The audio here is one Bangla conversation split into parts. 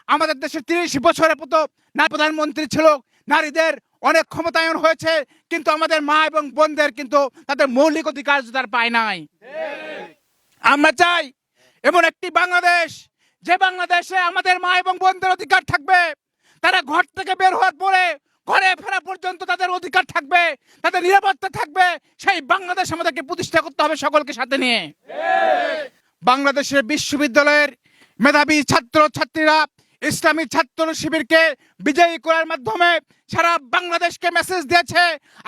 আমাদের দেশে 30 বছরের মতো না প্রধানমন্ত্রী ছিল, নারীদের অনেক ক্ষমতায়ন হয়েছে, কিন্তু আমাদের মা এবং বোনদের কিন্তু তাদের মৌলিক অধিকার তারা পায় নাই। আমরা চাই এমন একটি বাংলাদেশ, যে বাংলাদেশে আমাদের মা এবং বোনদের অধিকার থাকবে, তারা ঘর থেকে বের হওয়ার পরে ঘরে ফেরা পর্যন্ত তাদের অধিকার থাকবে, তাদের নিরাপত্তা থাকবে। সেই বাংলাদেশ আমাদেরকে প্রতিষ্ঠা করতে হবে সকলকে সাথে নিয়ে। বাংলাদেশের বিশ্ববিদ্যালয়ের মেধাবী ছাত্র ছাত্রীরা ইসলামী ছাত্র শিবিরকে বিজয়ী করার মাধ্যমে সারা বাংলাদেশকে মেসেজ দিয়েছে,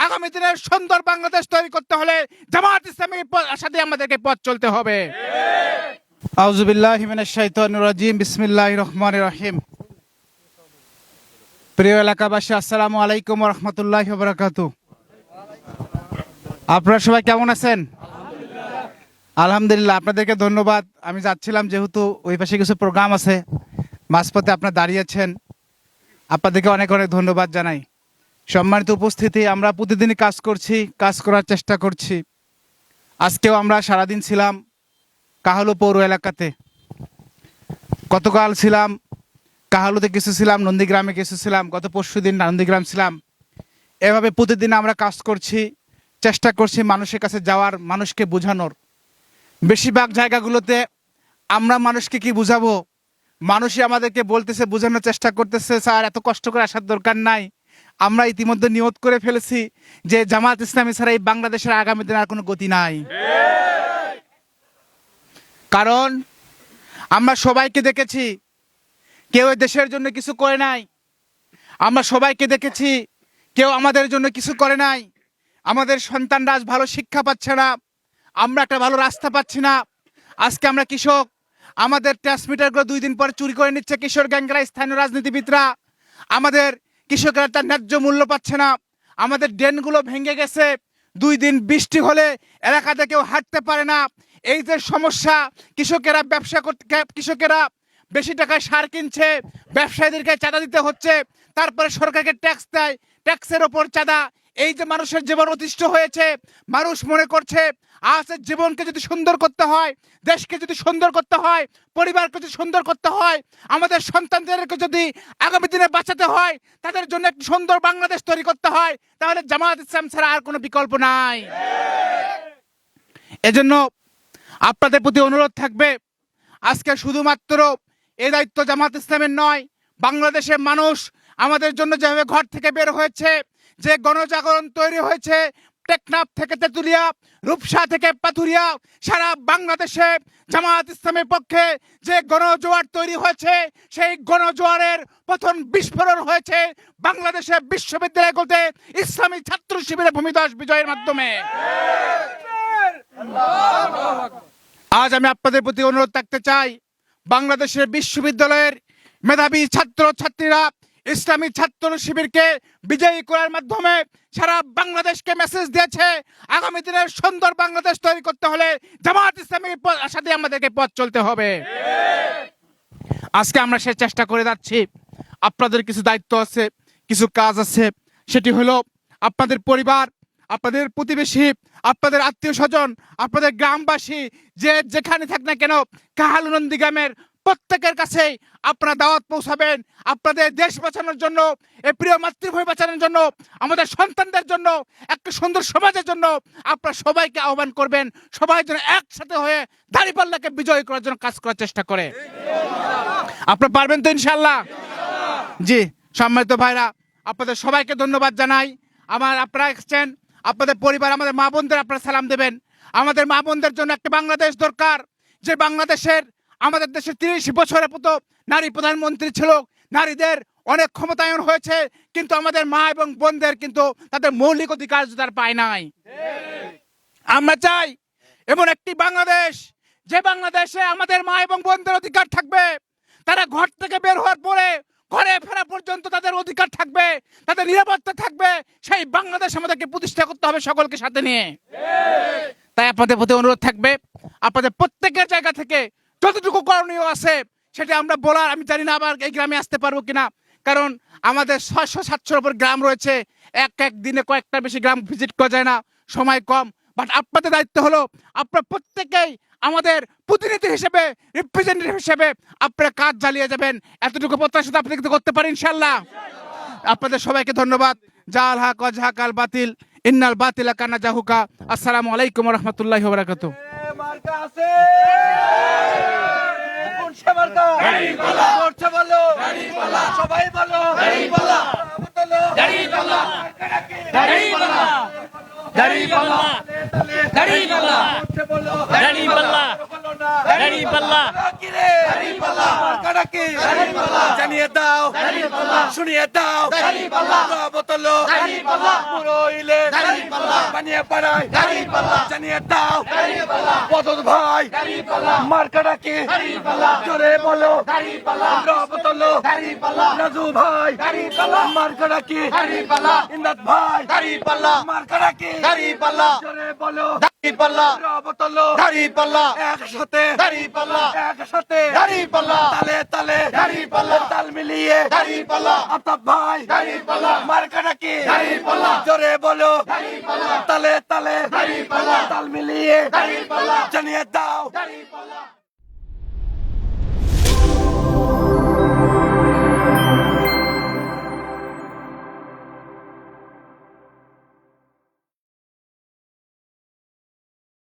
আগামী দিনের সুন্দর বাংলাদেশ তৈরি করতে হলে জামাত ইসলামীর সাথে আমাদেরকে পথ চলতে হবে। আউযু বিল্লাহি মিনাশ শাইতানির রাজিম, বিসমিল্লাহির রহমানির রহিম। প্রিয় এলাকাবাসী, আসসালামু আলাইকুম ওয়া রাহমাতুল্লাহি ওয়া বারাকাতুহু। আপনারা সবাই কেমন আছেন? আলহামদুলিল্লাহ, আপনাদেরকে ধন্যবাদ। আমি যাচ্ছিলাম, যেহেতু ওই পাশে কিছু প্রোগ্রাম আছে, মাঝপথে আপনারা দাঁড়িয়েছেন, আপনাদেরকে অনেক অনেক ধন্যবাদ জানাই। সম্মানিত উপস্থিতি, আমরা প্রতিদিনই কাজ করছি, কাজ করার চেষ্টা করছি। আজকেও আমরা সারাদিন ছিলাম কাহালু পৌর এলাকাতে। গতকাল ছিলাম কাহালুতে, কিছু ছিলাম নন্দীগ্রামে, কিছু ছিলাম গত পরশু দিন নন্দীগ্রাম ছিলাম। এভাবে প্রতিদিন আমরা কাজ করছি, চেষ্টা করছি মানুষের কাছে যাওয়ার, মানুষকে বোঝানোর। বেশিরভাগ জায়গাগুলোতে আমরা মানুষকে কি বুঝাবো, মানুষই আমাদেরকে বলতেছে, বোঝানোর চেষ্টা করতেছে, স্যার এত কষ্ট করে আসার দরকার নাই। আমরা ইতিমধ্যে নিয়ত করে ফেলেছি যে জামাত ইসলামী ছাড়া এই বাংলাদেশের আগামী দিনে আর কোনো গতি নাই। কারণ আমরা সবাইকে দেখেছি, কেউ এই দেশের জন্য কিছু করে নাই। আমরা সবাইকে দেখেছি, কেউ আমাদের জন্য কিছু করে নাই। আমাদের সন্তানরা আজ ভালো শিক্ষা পাচ্ছে না, আমরা একটা ভালো রাস্তা পাচ্ছি না। আজকে আমরা কৃষক, আমাদের ট্রান্সমিটারগুলো 2 দিন পরে চুরি করে নিচ্ছে কিশোর গ্যাংরা, স্থানীয় রাজনীতিবিদরা। আমাদের কৃষকেরা তার ন্যায্য মূল্য পাচ্ছে না। আমাদের ড্রেনগুলো ভেঙে গেছে, 2 দিন বৃষ্টি হলে এলাকাতে কেউ হাঁটতে পারে না। এই যে সমস্যা, কৃষকেরা ব্যবসা করতে, কৃষকেরা বেশি টাকায় সার কিনছে, ব্যবসায়ীদেরকে চাঁদা দিতে হচ্ছে, তারপরে সরকারকে ট্যাক্স দেয়, ট্যাক্সের ওপর চাঁদা। এই যে মানুষের জীবন অতিষ্ঠ হয়েছে, মানুষ মনে করছে আজ জীবনকে যদি সুন্দর করতে হয়, দেশকে যদি সুন্দর করতে হয়, পরিবারকে যদি সুন্দর করতে হয়, আমাদের সন্তানদেরকে যদি আগামী দিনে বাঁচাতে হয়, তাদের জন্য একটি সুন্দর বাংলাদেশ তৈরি করতে হয়, তাহলে জামাত ইসলাম ছাড়া আর কোনো বিকল্প নাই। এজন্য আপনাদের প্রতি অনুরোধ থাকবে, আজকে শুধুমাত্র এই দায়িত্ব জামাত ইসলামের নয়, বাংলাদেশের মানুষ আমাদের জন্য যেভাবে ঘর থেকে বের হয়েছে, যে গণজাগরণ তৈরি হয়েছে, টেকনাফ থেকে তেতুলিয়া, রূপসা থেকে পাথুরিয়া, সারা বাংলাদেশে জামাত ইসলামের পক্ষে যে গণজোয়ার তৈরি হয়েছে, সেই গণজোয়ারের প্রথম বিস্ফোরণ হয়েছে বাংলাদেশের বিশ্ববিদ্যালয়গুলোতে ইসলামী ছাত্র শিবিরের ভূমিধস বিজয়ের মাধ্যমে। আজ আমি আপনাদের প্রতি অনুরোধ রাখতে চাই, বাংলাদেশের বিশ্ববিদ্যালয়ের মেধাবী ছাত্র ছাত্রীরা ইসলামী ছাত্র শিবিরকে বিজয়ী করার মাধ্যমে সারা বাংলাদেশকে মেসেজ দিয়েছে, আগামী দিনের সুন্দর বাংলাদেশ তৈরি করতে হলে জামাত ইসলামীর সাথে আমাদেরকে পথ চলতে হবে। আজকে আমরা সে চেষ্টা করে যাচ্ছি। আপনাদের কিছু দায়িত্ব আছে, কিছু কাজ আছে, সেটি হলো আপনাদের পরিবার, আপনাদের প্রতিবেশী, আপনাদের আত্মীয় স্বজন, আপনাদের গ্রামবাসী, যে যেখানে থাক না কেন, কাহালু নন্দীগ্রামের প্রত্যেকের কাছে আপনারা দাওয়াত পৌঁছাবেন। আপনাদের দেশ বাঁচানোর জন্য, এই প্রিয় মাতৃভূমি বাঁচানোর জন্য, আমাদের সন্তানদের জন্য, একটা সুন্দর সমাজের জন্য আপনারা সবাইকে আহ্বান করবেন, সবাই যেন একসাথে হয়ে দাঁড়িপাল্লাকে বিজয় করার জন্য কাজ করার চেষ্টা করে। আপনারা পারবেন তো ইনশাআল্লাহ? জি, সম্মানিত ভাইরা, আপনাদের সবাইকে ধন্যবাদ জানাই। আপনারা এসেছেন, আপনাদের পরিবার, আমাদের মা বোনদের আপনারা সালাম দেবেন। আমাদের মা বোনদের জন্য একটা বাংলাদেশ দরকার, যে বাংলাদেশের, আমাদের দেশে 30 বছরের মতো নারী প্রধানমন্ত্রী ছিল, নারীদের অনেক ক্ষমতায়ন হয়েছে, কিন্তু আমাদের মা এবং বোনদের কিন্তু তাদের মৌলিক অধিকার তারা পায় নাই। আমরা চাই এমন একটি বাংলাদেশ, যে বাংলাদেশে আমাদের মা এবং বোনদের অধিকার থাকবে, তারা ঘর থেকে বের হওয়ার পরে ঘরে ফেরা পর্যন্ত তাদের অধিকার থাকবে, তাদের নিরাপত্তা থাকবে। সেই বাংলাদেশ আমাদেরকে প্রতিষ্ঠা করতে হবে সকলকে সাথে নিয়ে। তাই আপনাদের প্রতি অনুরোধ থাকবে, আপনাদের প্রত্যেকের জায়গা থেকে যতটুকু করণীয় আছে সেটা আমরা বলার, আমি জানি না আবার এই গ্রামে আসতে পারবো কিনা, কারণ আমাদের 600-700 উপর গ্রাম রয়েছে, এক দিনে কয়েকটার বেশি গ্রাম ভিজিট করা যায় না, সময় কম। বাট আপনাদের দায়িত্ব হলো, আপনারা প্রত্যেকেই আমাদের প্রতিনিধি হিসেবে, রিপ্রেজেন্টেটিভ হিসেবে আপনারা কাজ চালিয়ে যাবেন, এতটুকু প্রত্যাশা আপনি কিন্তু করতে পারেন ইনশাআল্লাহ। আপনাদের সবাইকে ধন্যবাদ। জাল হক ওয়াজহাকাল বাতিল ইন্নাল বাতিলা কানা জাহুকা। আসসালামু আলাইকুম ওয়া রাহমাতুল্লাহি ওয়া বারাকাতুহু। মার্কা আছে কোনটা মার্কা দাড়িপাল্লা করছে বলো দাড়িপাল্লা সবাই বলো দাড়িপাল্লা বলো দাড়িপাল্লা দাড়িপাল্লা দাড়িপাল্লা দাড়িপাল্লা করছে বলো দাড়িপাল্লা দাড়িপাল্লা কি রে দাড়িপাল্লা মার্কাটা কি দাড়িপাল্লা জানিয়ে দাও দাড়িপাল্লা শুনিয়ে দাও দাড়িপাল্লা বলো দাড়িপাল্লা পুরো ইলে দাড়িপাল্লা বানিয়ে পাড়ায় দাড়িপাল্লা জানিয়ে দাও দাড়িপাল্লা বদল ভাই দাড়িপাল্লা মার্কাটা কি দাড়িপাল্লা জোরে বলো দাড়িপাল্লা বলো দাড়িপাল্লা রাজু ভাই দাড়িপাল্লা মার্কাটা কি দাড়িপাল্লা ইন্দাত ভাই দাড়িপাল্লা মার্কাটা কি দাড়িপাল্লা জোরে বলো দাড়িপাল্লা বলো দাড়িপাল্লা একসাথে দাড়িপাল্লা একসাথে দাড়িপাল্লা তালে তালে দাড়িপাল্লা তাল মিলিয়ে দাড়িপাল্লা আফতাব ভাই দাড়িপাল্লা মার্কাটা কি দাড়িপাল্লা জোরে বলো দাড়িপাল্লা তালে তালে দাড়িপাল্লা তাল মিলিয়ে দাড়িপাল্লা জানিয়ে দাও দাড়িপাল্লা।